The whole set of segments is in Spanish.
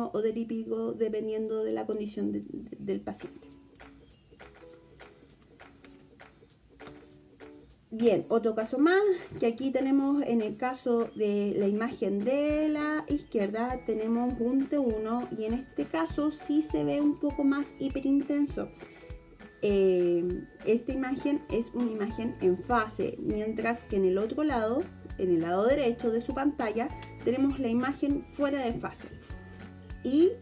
glucógeno o de lípido dependiendo de la condición del paciente. Bien, otro caso más, que aquí tenemos en el caso de la imagen de la izquierda, tenemos un T1 y en este caso sí se ve un poco más hiperintenso. Esta imagen es una imagen en fase, mientras que en el otro lado, en el lado derecho de su pantalla, tenemos la imagen fuera de fase. Y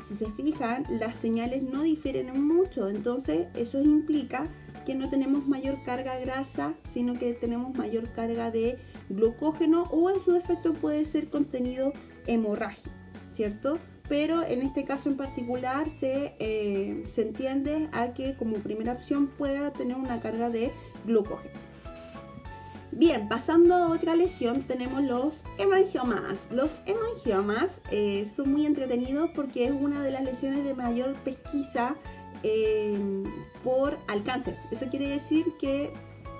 si se fijan, las señales no difieren mucho, entonces eso implica que no tenemos mayor carga grasa, sino que tenemos mayor carga de glucógeno o en su defecto puede ser contenido hemorrágico, ¿cierto? Pero en este caso en particular se entiende a que como primera opción pueda tener una carga de glucógeno. Bien, pasando a otra lesión tenemos los hemangiomas. Los hemangiomas son muy entretenidos porque es una de las lesiones de mayor pesquisa por alcance. Eso quiere decir que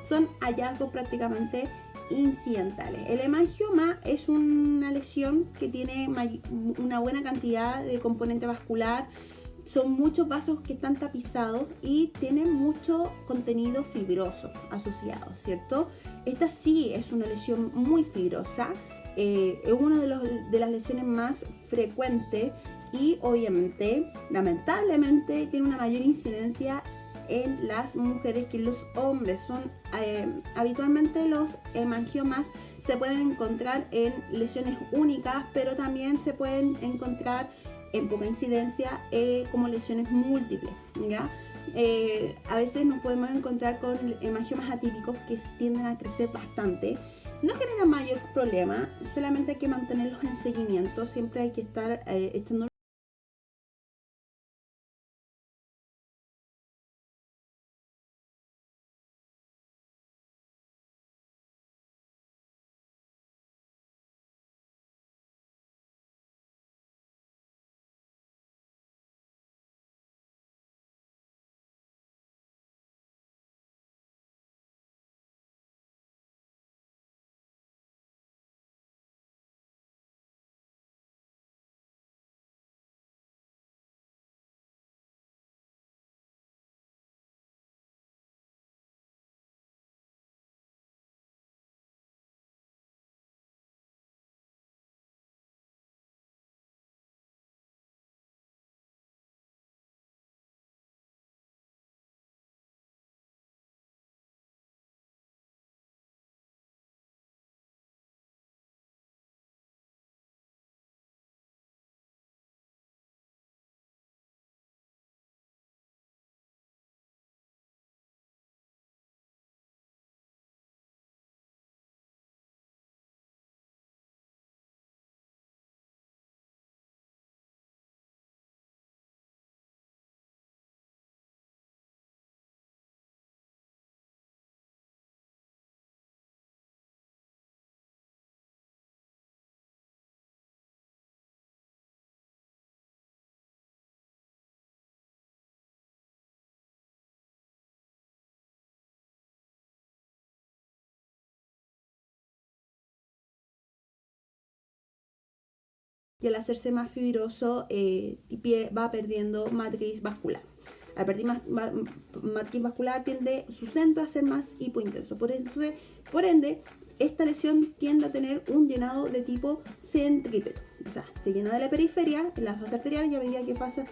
son hallazgos prácticamente incidentales. El hemangioma es una lesión que tiene una buena cantidad de componente vascular, son muchos vasos que están tapizados y tienen mucho contenido fibroso asociado, ¿cierto? Esta sí es una lesión muy fibrosa, es una de las lesiones más frecuentes y obviamente, lamentablemente, tiene una mayor incidencia en las mujeres que en los hombres. Habitualmente los hemangiomas se pueden encontrar en lesiones únicas, pero también se pueden encontrar en poca incidencia como lesiones múltiples, ¿ya? A veces nos podemos encontrar con hemangiomas atípicos que tienden a crecer bastante. No genera mayor problema, solamente hay que mantenerlos en seguimiento, siempre hay que estar estando y al hacerse más fibroso va perdiendo matriz vascular. Al perder matriz vascular tiende su centro a ser más hipointenso. Por ende, esta lesión tiende a tener un llenado de tipo centrípeto. O sea, se llena de la periferia, en la fase arterial, y a medida que pasa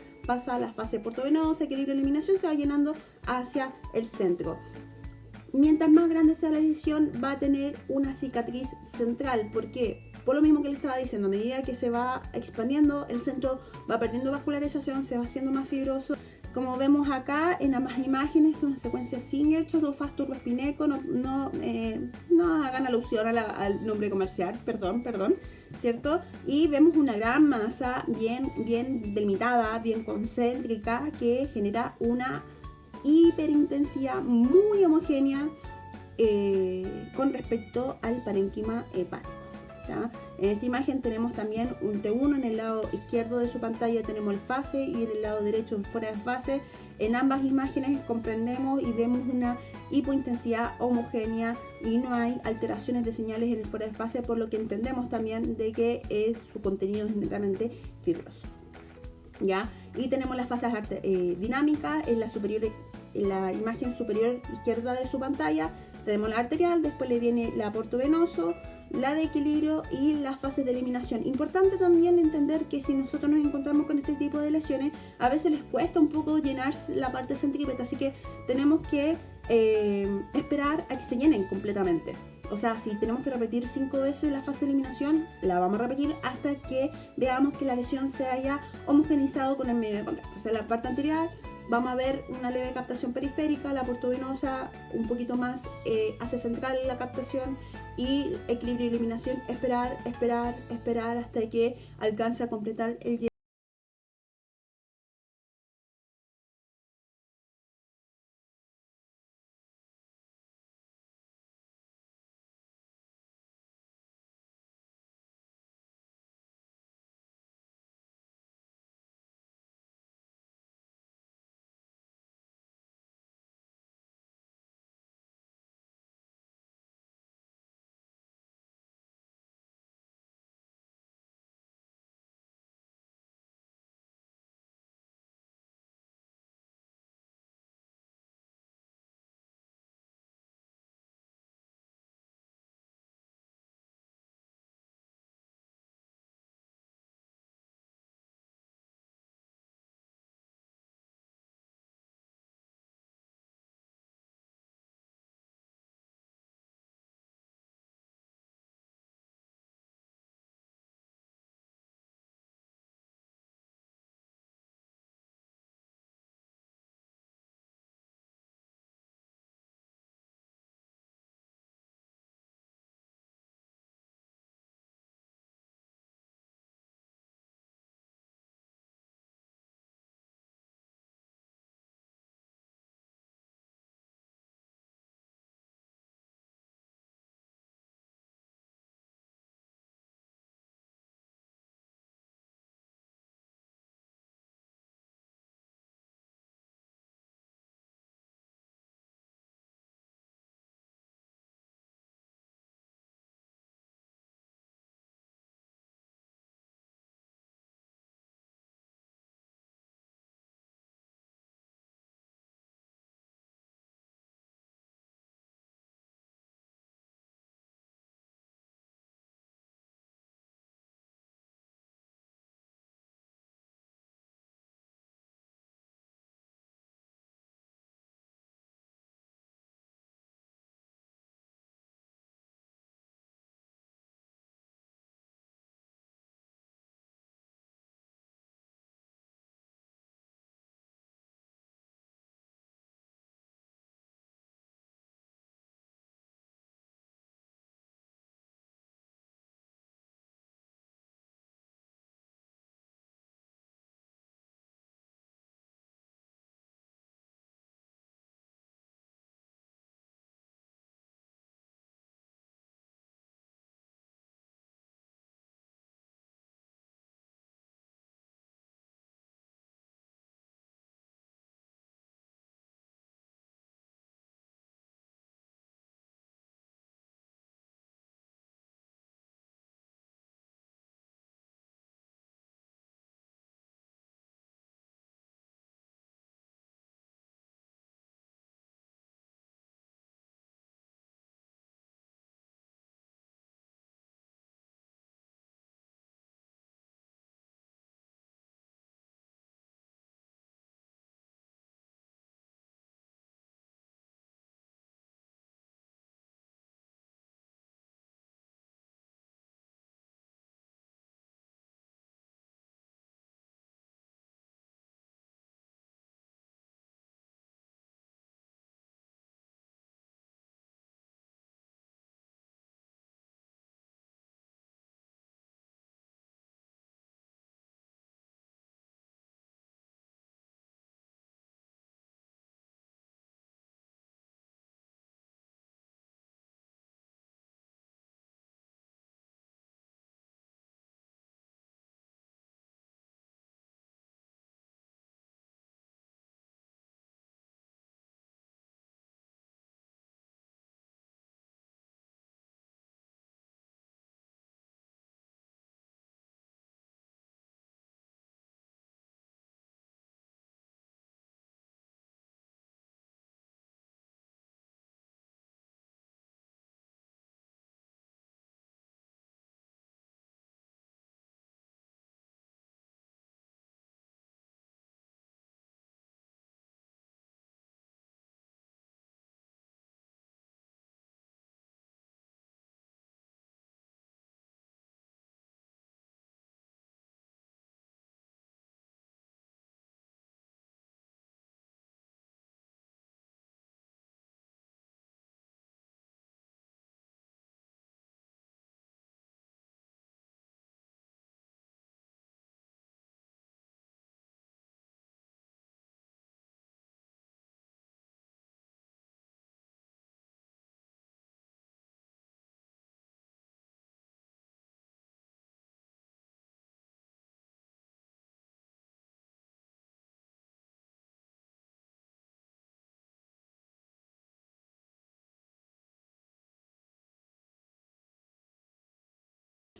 a la fase portovenosa, equilibrio, eliminación, se va llenando hacia el centro. Mientras más grande sea la lesión, va a tener una cicatriz central. ¿Por qué? Por lo mismo que le estaba diciendo, a medida que se va expandiendo, el centro va perdiendo vascularización, se va haciendo más fibroso. Como vemos acá en ambas imágenes, es una secuencia Singer, Chodofaz turboespineco, no hagan alusión al nombre comercial, perdón, ¿cierto? Y vemos una gran masa bien delimitada, bien concéntrica, que genera una hiperintensidad muy homogénea con respecto al parénquima hepático. ¿Ya? En esta imagen tenemos también un T1 en el lado izquierdo de su pantalla, tenemos el fase, y en el lado derecho fuera de fase. En ambas imágenes comprendemos y vemos una hipointensidad homogénea y no hay alteraciones de señales en el fuera de fase, por lo que entendemos también de que su contenido es netamente fibroso. ¿ya? Y tenemos las fases dinámicas en la imagen superior izquierda de su pantalla. Tenemos la arterial, después le viene el aporto venoso, la de equilibrio y las fases de eliminación. Importante también entender que si nosotros nos encontramos con este tipo de lesiones, a veces les cuesta un poco llenar la parte centrípeta, así que tenemos que esperar a que se llenen completamente. O sea, si tenemos que repetir 5 veces la fase de eliminación, la vamos a repetir hasta que veamos que la lesión se haya homogeneizado con el medio de contacto. O sea, la parte anterior vamos a ver una leve captación periférica, la portovenosa un poquito más hacia central la captación, y equilibrio y eliminación, esperar hasta que alcance a completar el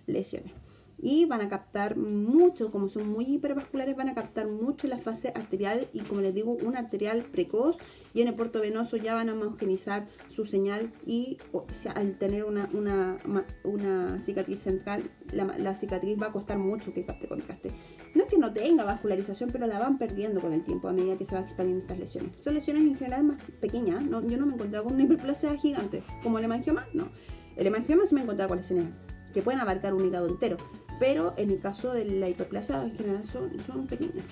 lesiones. Y van a captar mucho, como son muy hipervasculares, van a captar mucho la fase arterial y, como les digo, un arterial precoz, y en el puerto venoso ya van a homogenizar su señal y al tener una cicatriz central, la cicatriz va a costar mucho que capte contraste. No es que no tenga vascularización, pero la van perdiendo con el tiempo a medida que se va expandiendo estas lesiones. Son lesiones en general más pequeñas, ¿no? Yo no me he encontrado con una hiperplasia gigante, como el hemangioma, no. El hemangioma sí me he encontrado con lesiones que pueden abarcar un hígado entero, pero en el caso de la hiperplasia en general son pequeñas.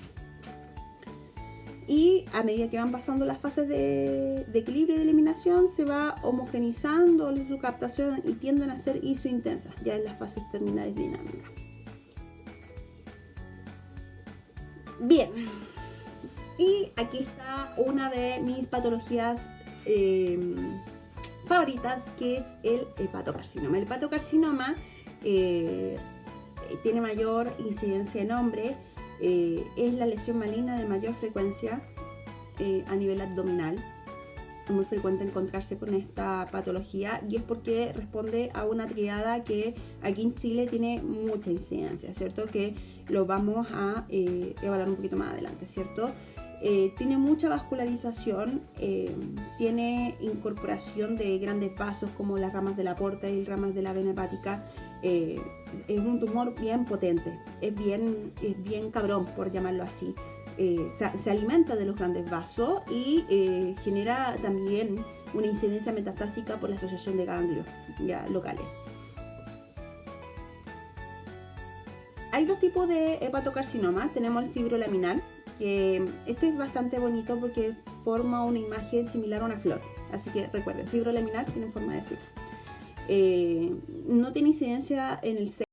Y a medida que van pasando las fases de equilibrio y de eliminación, se va homogenizando su captación y tienden a ser isointensas, ya en las fases terminales dinámicas. Bien, y aquí está una de mis patologías favoritas, que es el hepatocarcinoma. El hepatocarcinoma tiene mayor incidencia en hombres, es la lesión maligna de mayor frecuencia a nivel abdominal. Es muy frecuente encontrarse con esta patología, y es porque responde a una triada que aquí en Chile tiene mucha incidencia, ¿cierto? Que lo vamos a evaluar un poquito más adelante, ¿cierto? Tiene mucha vascularización, tiene incorporación de grandes vasos como las ramas de la aorta y ramas de la vena hepática. Es un tumor bien potente, es bien cabrón, por llamarlo así. Se alimenta de los grandes vasos y genera también una incidencia metastásica por la asociación de ganglios ya locales. Hay dos tipos de hepatocarcinoma. Tenemos el fibrolaminar, que este es bastante bonito porque forma una imagen similar a una flor. Así que recuerden, fibrolaminar tiene forma de flor. No tiene incidencia en el sexo.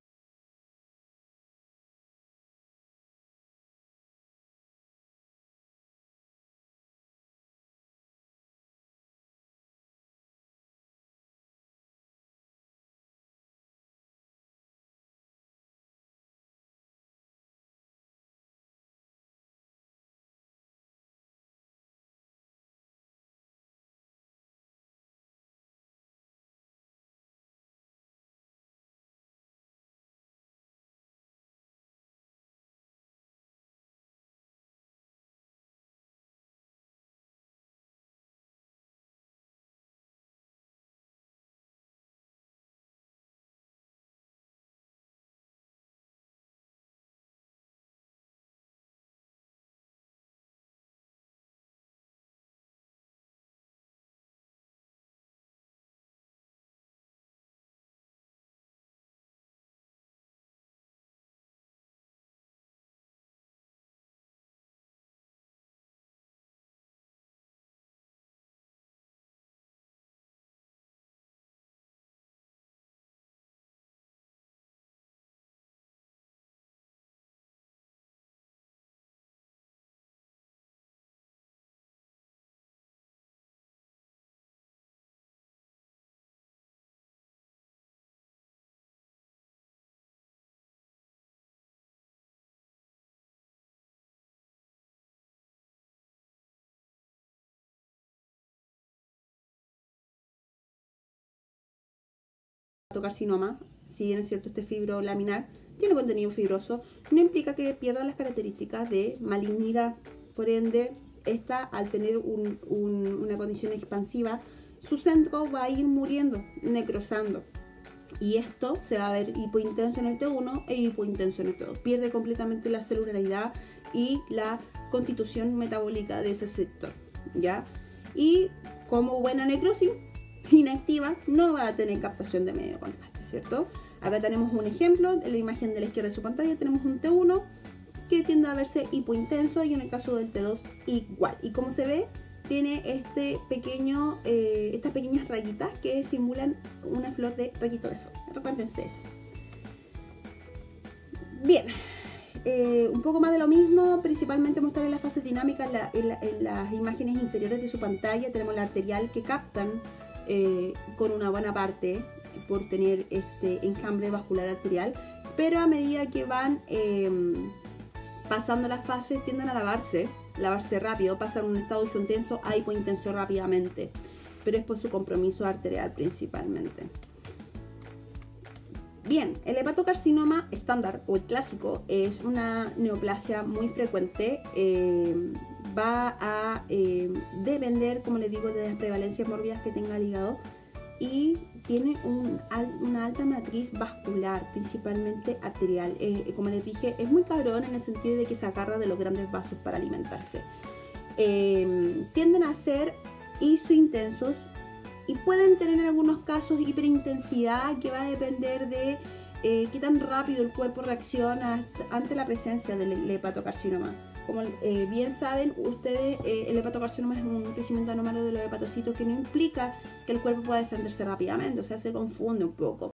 Hepatocarcinoma, si bien es cierto este fibrolaminar tiene contenido fibroso, no implica que pierda las características de malignidad. Por ende, esta, al tener una condición expansiva, su centro va a ir muriendo, necrosando. Y esto se va a ver hipointenso en el T1 e hipointenso en el T2. Pierde completamente la celularidad y la constitución metabólica de ese sector, ¿ya? Y como buena necrosis inactiva, no va a tener captación de medio contraste, ¿cierto? Acá tenemos un ejemplo, en la imagen de la izquierda de su pantalla tenemos un T1 que tiende a verse hipointenso, y en el caso del T2 igual. Y como se ve, tiene estas pequeñas rayitas que simulan una flor de rayito de sol. Recuérdense eso. Bien, un poco más de lo mismo, principalmente mostrar en las fases dinámicas, en las imágenes inferiores de su pantalla tenemos la arterial que captan con una buena parte por tener este enjambre vascular arterial, pero a medida que van pasando las fases tienden a lavarse rápido, pasan un estado isointenso a hipointenso rápidamente, pero es por su compromiso arterial principalmente. Bien, el hepatocarcinoma estándar o el clásico es una neoplasia muy frecuente. Va a depender, como les digo, de las prevalencias mórbidas que tenga el hígado y tiene una alta matriz vascular, principalmente arterial. Como les dije, es muy cabrón en el sentido de que se agarra de los grandes vasos para alimentarse. Tienden a ser isointensos y pueden tener en algunos casos hiperintensidad, que va a depender de qué tan rápido el cuerpo reacciona ante la presencia del hepatocarcinoma. Como bien saben ustedes, el hepatocarcinoma es un crecimiento anómalo de los hepatocitos que no implica que el cuerpo pueda defenderse rápidamente, o sea, se confunde un poco.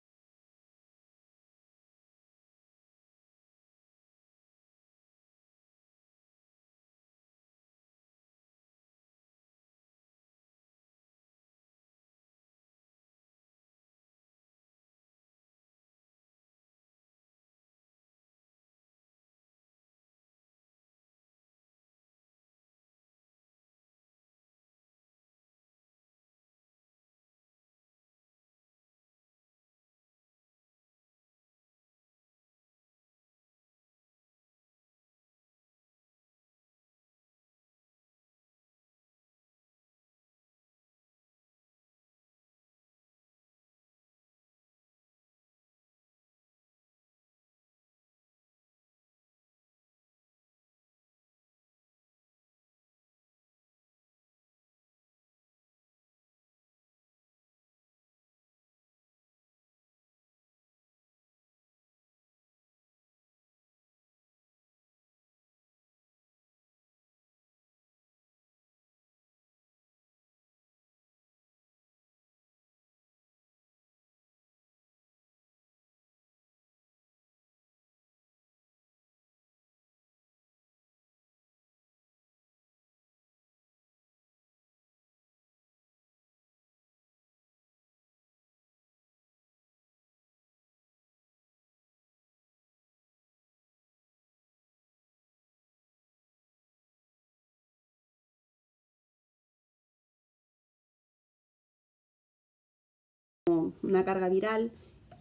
Una carga viral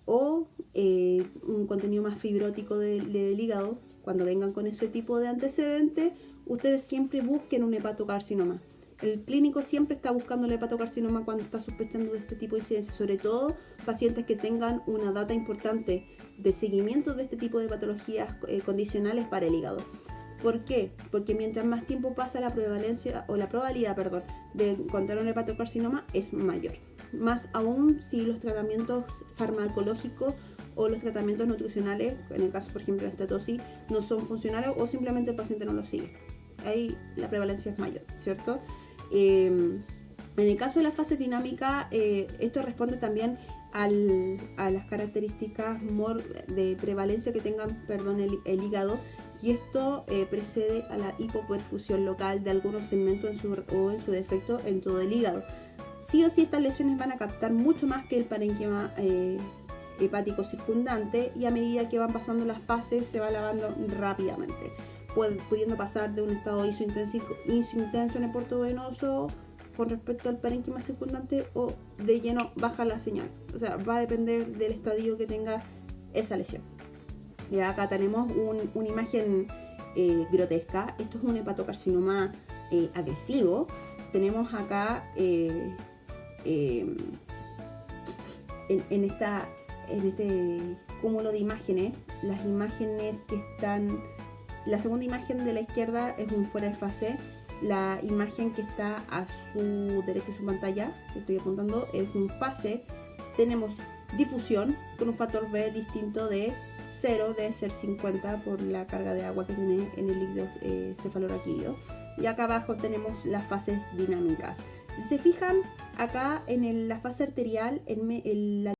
o un contenido más fibrótico del hígado. Cuando vengan con ese tipo de antecedentes, ustedes siempre busquen un hepatocarcinoma. El clínico siempre está buscando el hepatocarcinoma cuando está sospechando de este tipo de incidencia, sobre todo pacientes que tengan una data importante de seguimiento de este tipo de patologías condicionales para el hígado. ¿Por qué? Porque mientras más tiempo pasa, la prevalencia o la probabilidad, perdón, de encontrar un hepatocarcinoma es mayor. Más aún si los tratamientos farmacológicos o los tratamientos nutricionales, en el caso por ejemplo de la estatosis, no son funcionales o simplemente el paciente no los sigue. Ahí la prevalencia es mayor, ¿cierto? En el caso de la fase dinámica, esto responde también a las características de prevalencia que tengan, el hígado, y esto precede a la hipoperfusión local de algunos segmentos o en su defecto en todo el hígado. Sí o sí estas lesiones van a captar mucho más que el parénquima hepático circundante, y a medida que van pasando las fases se va lavando rápidamente, pudiendo pasar de un estado isointenso en el puerto venoso con respecto al parénquima circundante o de lleno baja la señal. O sea, va a depender del estadio que tenga esa lesión. Y acá tenemos una imagen grotesca. Esto es un hepatocarcinoma agresivo. Tenemos acá en este cúmulo de imágenes, las imágenes que están, la segunda imagen de la izquierda es un fuera de fase, la imagen que está a su derecha de su pantalla, que estoy apuntando, es un fase. Tenemos difusión con un factor B distinto de 0, debe ser 50 por la carga de agua que tiene en el líquido cefalorraquídeo. Y acá abajo tenemos las fases dinámicas. Si se fijan, acá en la fase arterial, la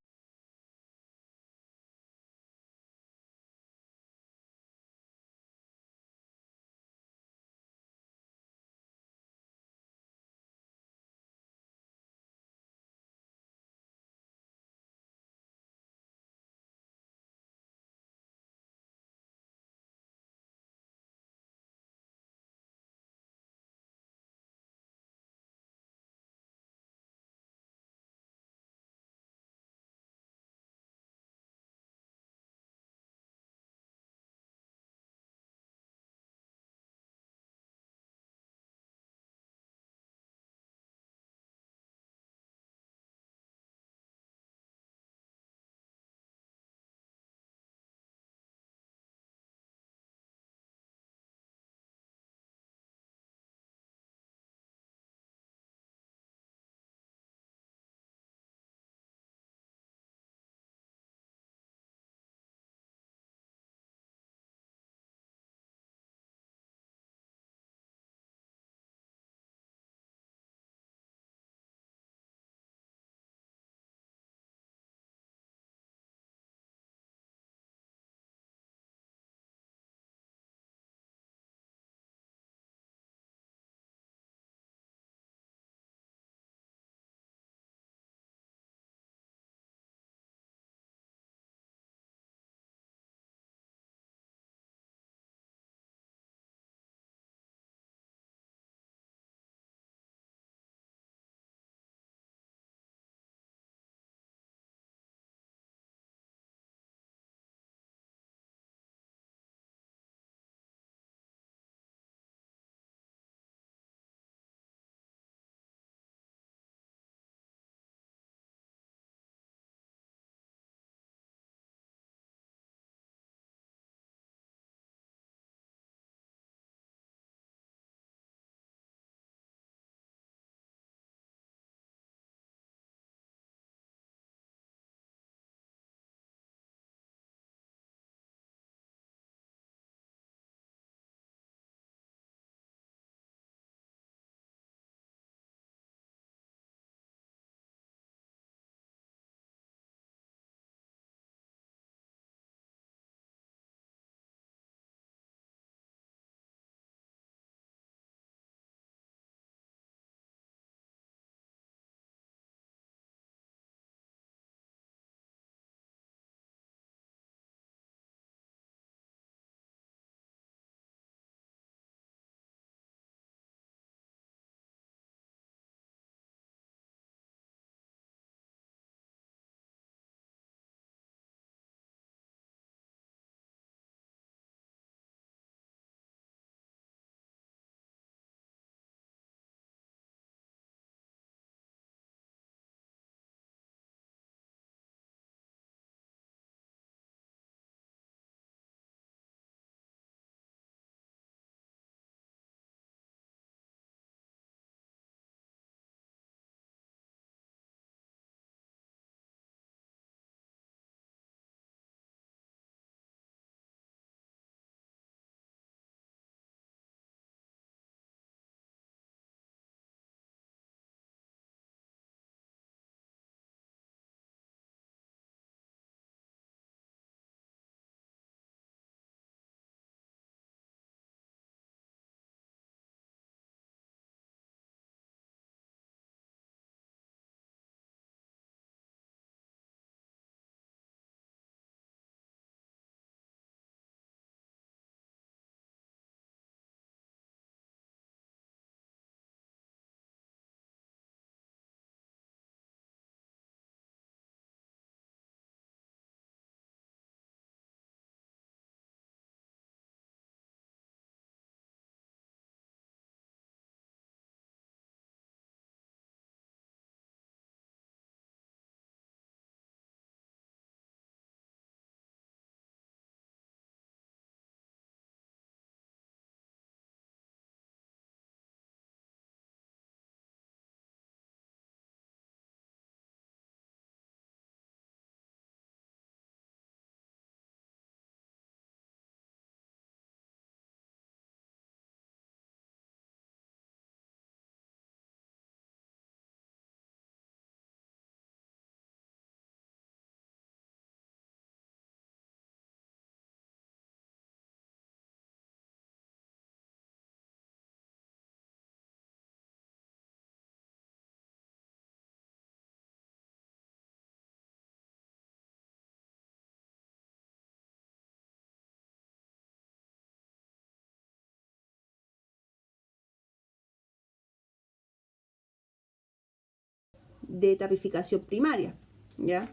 de tapificación primaria, ¿ya?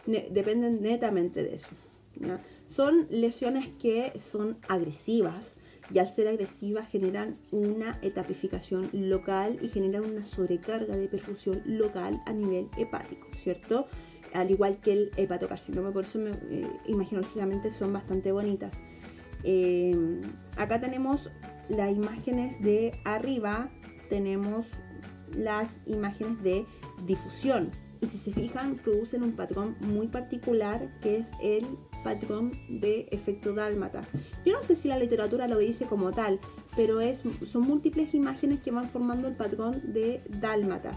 Dependen netamente de eso, ¿ya? Son lesiones que son agresivas y al ser agresivas generan una etapificación local y generan una sobrecarga de perfusión local a nivel hepático, ¿cierto? Al igual que el hepatocarcinoma, por eso imaginológicamente son bastante bonitas. Acá tenemos las imágenes de arriba, tenemos las imágenes de difusión. Y si se fijan, producen un patrón muy particular que es el patrón de efecto dálmata. Yo no sé si la literatura lo dice como tal, pero son múltiples imágenes que van formando el patrón de dálmata.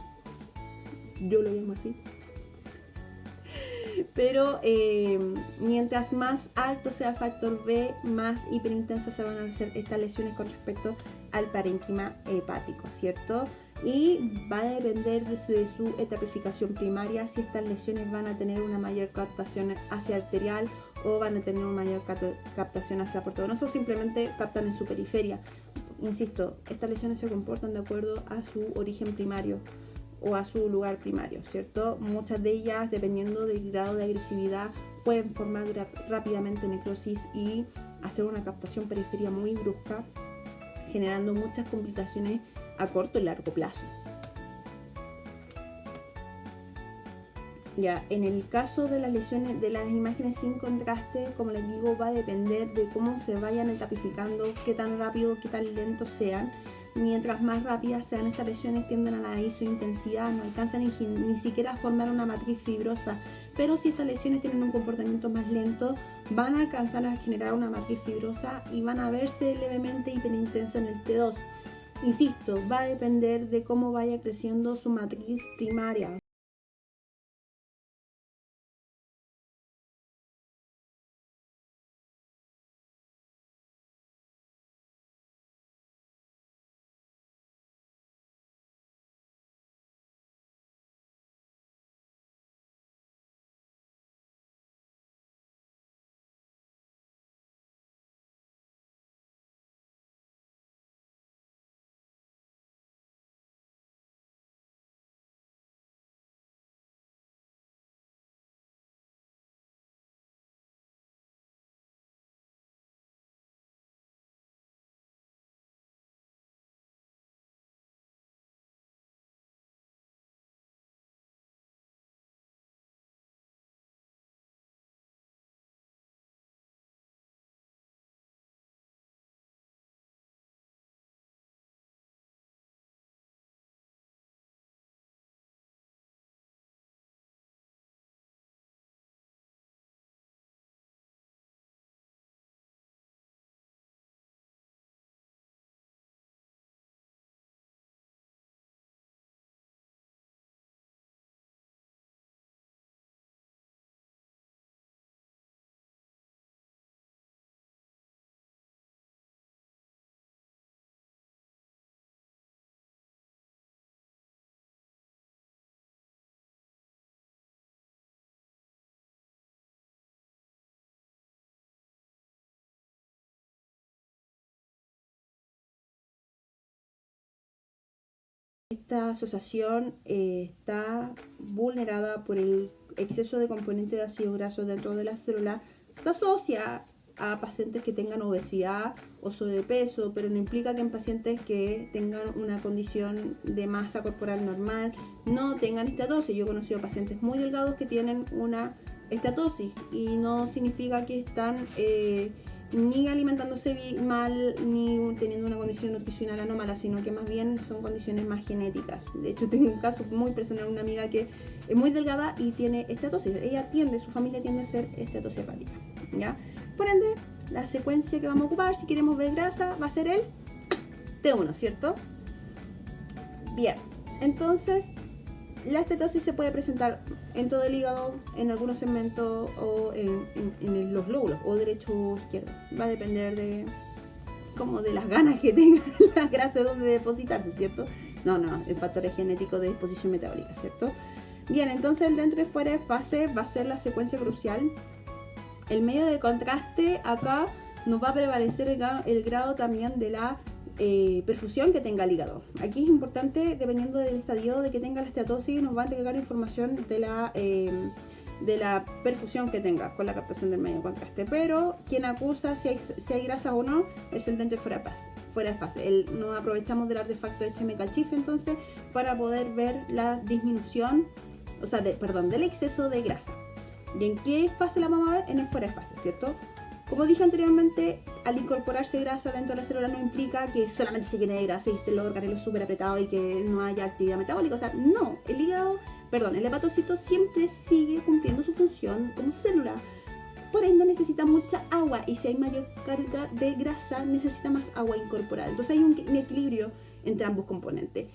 Yo lo llamo así. Pero mientras más alto sea el factor B, más hiperintensas se van a hacer estas lesiones con respecto al parénquima hepático, ¿cierto? Y va a depender de su etapificación primaria si estas lesiones van a tener una mayor captación hacia arterial o van a tener una mayor captación hacia portovenoso o simplemente captan en su periferia. Insisto, estas lesiones se comportan de acuerdo a su origen primario o a su lugar primario, ¿cierto? Muchas de ellas, dependiendo del grado de agresividad, pueden formar rápidamente necrosis y hacer una captación periferia muy brusca, generando muchas complicaciones a corto y largo plazo. Ya, en el caso de las lesiones, de las imágenes sin contraste, como les digo, va a depender de cómo se vayan etapificando, qué tan rápido, qué tan lento sean. Mientras más rápidas sean estas lesiones, tienden a la isointensidad, no alcanzan ni siquiera a formar una matriz fibrosa. Pero si estas lesiones tienen un comportamiento más lento, van a alcanzar a generar una matriz fibrosa y van a verse levemente hiperintensa en el T2. Insisto, va a depender de cómo vaya creciendo su matriz primaria. Esta asociación está vulnerada por el exceso de componente de ácido graso dentro de la célula. Se asocia a pacientes que tengan obesidad o sobrepeso, pero no implica que en pacientes que tengan una condición de masa corporal normal no tengan estatosis. Yo he conocido pacientes muy delgados que tienen una estatosis y no significa que están ni alimentándose mal ni teniendo una condición nutricional anómala, sino que más bien son condiciones más genéticas. De hecho, tengo un caso muy personal, una amiga que es muy delgada y tiene estatosis. Su familia tiende a ser estatosis hepática, ¿ya? Por ende, la secuencia que vamos a ocupar, si queremos ver grasa, va a ser el T1, ¿cierto? Bien, entonces la estatosis se puede presentar en todo el hígado, en algunos segmentos o en los lóbulos, o derecho o izquierdo. Va a depender de las ganas que tenga la grasa donde depositarse, ¿cierto? No, el factor es genético de disposición metabólica, ¿cierto? Bien, entonces el dentro y fuera de fase va a ser la secuencia crucial. El medio de contraste acá nos va a prevalecer el grado también de la perfusión que tenga el hígado. Aquí es importante, dependiendo del estadio de que tenga la esteatosis, nos va a entregar información de la perfusión que tenga con la captación del medio de contraste. Pero quien acusa si hay grasa o no es el dentro fuera de fase. Nos aprovechamos del artefacto HM-Calcife entonces para poder ver la disminución, o sea, del exceso de grasa. ¿Y en qué fase la vamos a ver? En el fuera de fase, ¿cierto? Como dije anteriormente, al incorporarse grasa dentro de la célula no implica que solamente se llene de grasa y estén los órganos súper apretados y que no haya actividad metabólica. O sea, no, el hepatocito siempre sigue cumpliendo su función como célula. Por ende necesita mucha agua y si hay mayor carga de grasa necesita más agua incorporada. Entonces hay un equilibrio entre ambos componentes.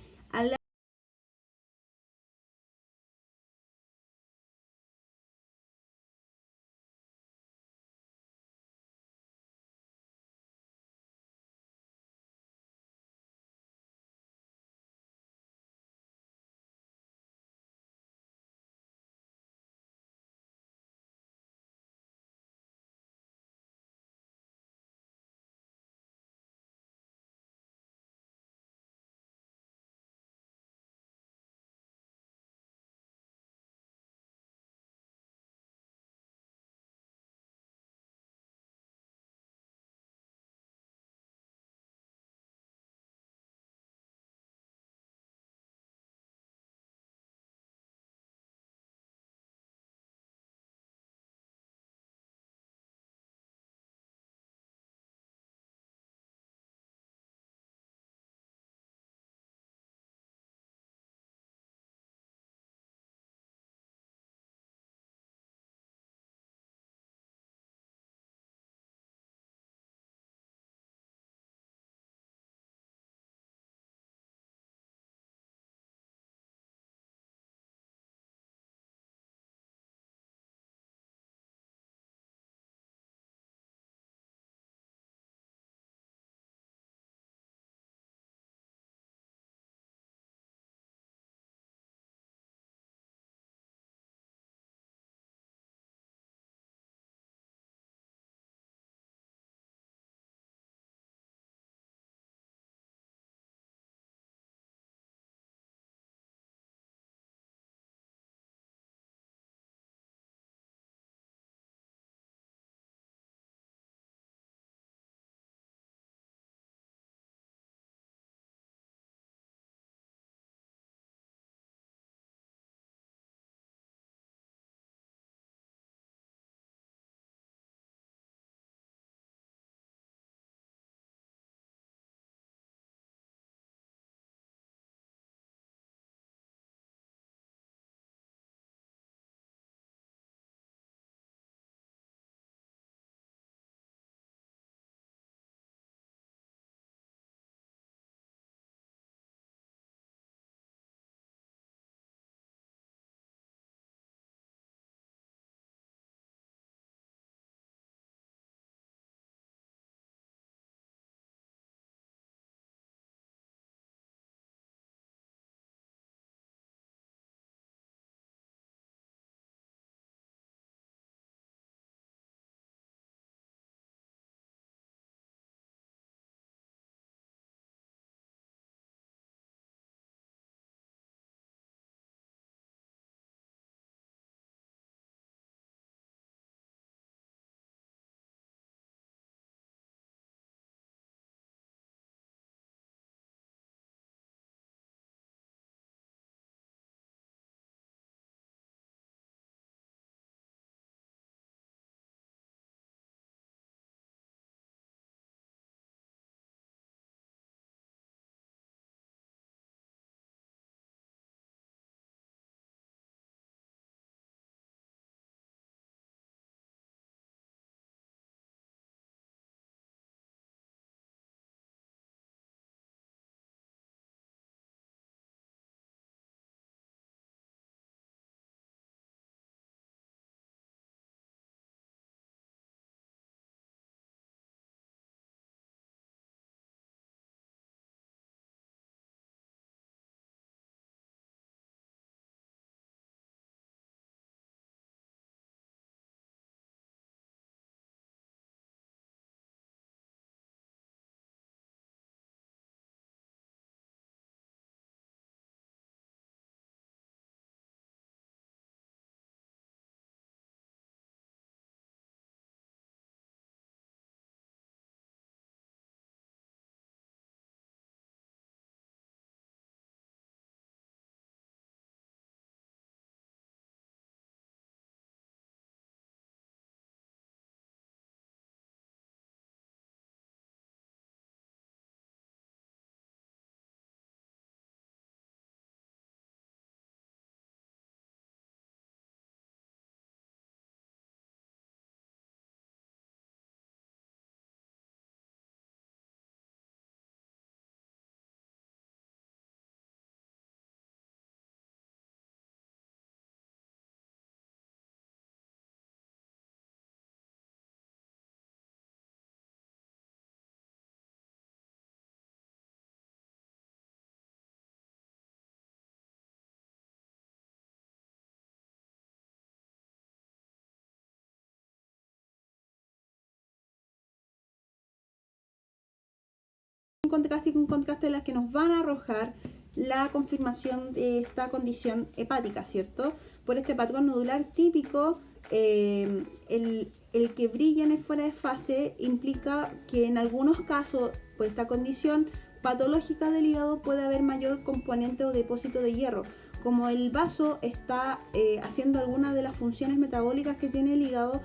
contraste y con contraste las que nos van a arrojar la confirmación de esta condición hepática, ¿cierto? Por este patrón nodular típico, el que brilla en el fuera de fase implica que en algunos casos, por esta condición patológica del hígado, puede haber mayor componente o depósito de hierro. Como el vaso está haciendo algunas de las funciones metabólicas que tiene el hígado,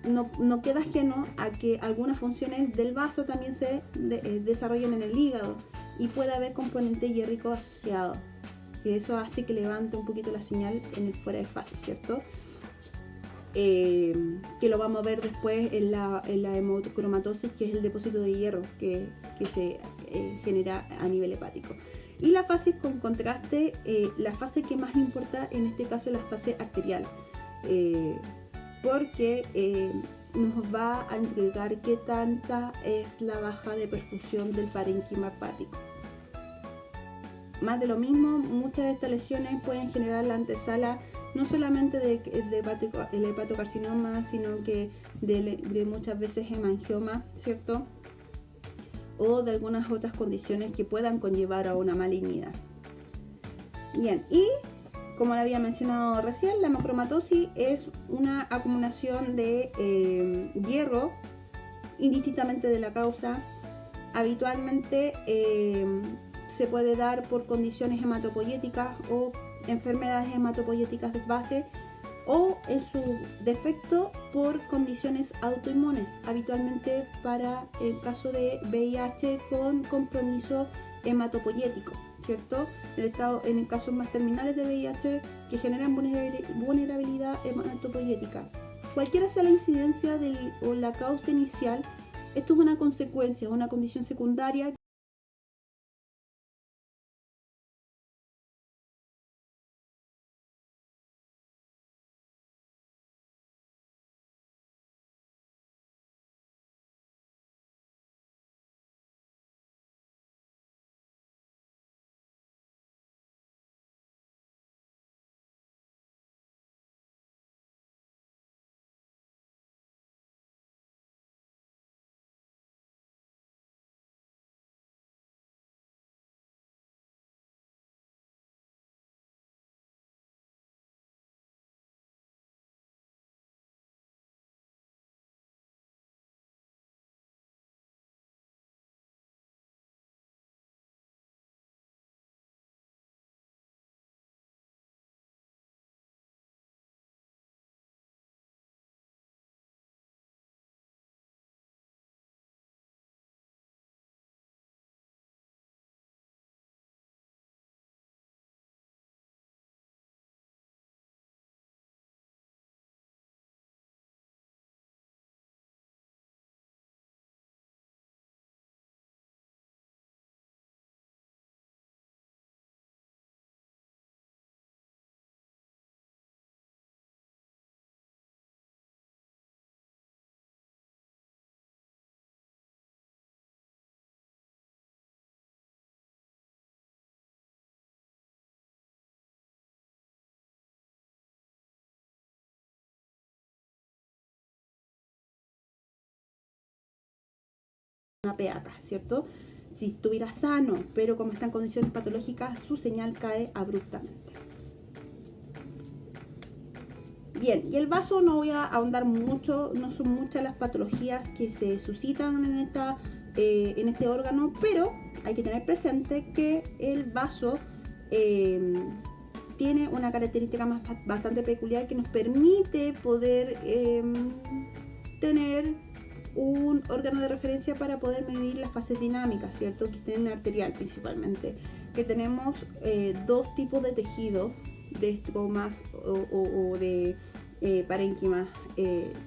no queda ajeno a que algunas funciones del vaso también se desarrollen en el hígado y puede haber componente hierrico asociado, que eso hace que levante un poquito la señal en el fuera de fase, ¿cierto? Que lo vamos a ver después en la hemocromatosis, que es el depósito de hierro que se genera a nivel hepático. Y la fase con contraste, la fase que más importa en este caso es la fase arterial, porque nos va a entregar qué tanta es la baja de perfusión del parénquima hepático. Más de lo mismo, muchas de estas lesiones pueden generar la antesala no solamente del hepatocarcinoma, sino que de muchas veces hemangioma, ¿cierto? O de algunas otras condiciones que puedan conllevar a una malignidad. Bien, y como lo había mencionado recién, la hemocromatosis es una acumulación de hierro, indistintamente de la causa. Habitualmente se puede dar por condiciones hematopoyéticas o enfermedades hematopoyéticas de base, o en su defecto por condiciones autoinmunes, habitualmente para el caso de VIH con compromiso hematopoyético, ¿cierto? En casos más terminales de VIH que generan vulnerabilidad hematopoyética. Cualquiera sea la incidencia o la causa inicial, esto es una consecuencia, una condición secundaria. Una PACA, ¿cierto? Si estuviera sano, pero como está en condiciones patológicas, su señal cae abruptamente. Bien, y el vaso no voy a ahondar mucho, no son muchas las patologías que se suscitan en este órgano, pero hay que tener presente que el vaso tiene una característica bastante peculiar que nos permite poder tener un órgano de referencia para poder medir las fases dinámicas, ¿cierto? Que estén en arterial principalmente. Que tenemos dos tipos de tejido, de estromas o de parénquimas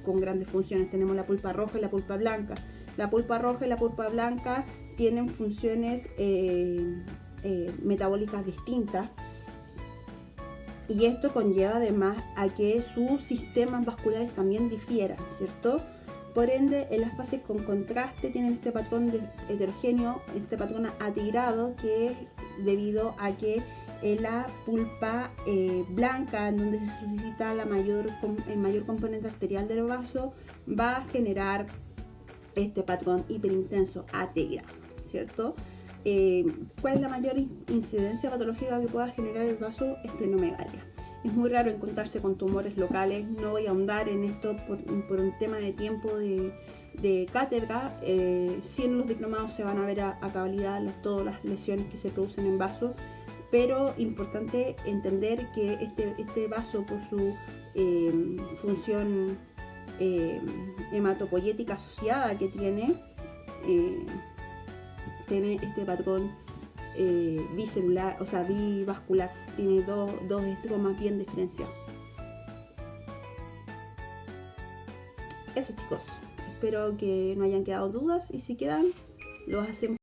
con grandes funciones. Tenemos la pulpa roja y la pulpa blanca. La pulpa roja y la pulpa blanca tienen funciones metabólicas distintas. Y esto conlleva además a que sus sistemas vasculares también difieran, ¿cierto? Por ende, en las fases con contraste tienen este patrón heterogéneo, este patrón atigrado, que es debido a que en la pulpa blanca, en donde se suscita el mayor componente arterial del vaso, va a generar este patrón hiperintenso atigrado, ¿cierto? ¿Cuál es la mayor incidencia patológica que pueda generar el vaso? Esplenomegalia. Es muy raro encontrarse con tumores locales, no voy a ahondar en esto por un tema de tiempo de cátedra. Sí, en los diplomados se van a ver a cabalidad todas las lesiones que se producen en vaso, pero importante entender que este vaso, por su función hematopoyética asociada que tiene este patrón bicelular, o sea, bivascular, tiene dos estromas bien diferenciados. Eso, chicos, espero que no hayan quedado dudas, y si quedan, los hacemos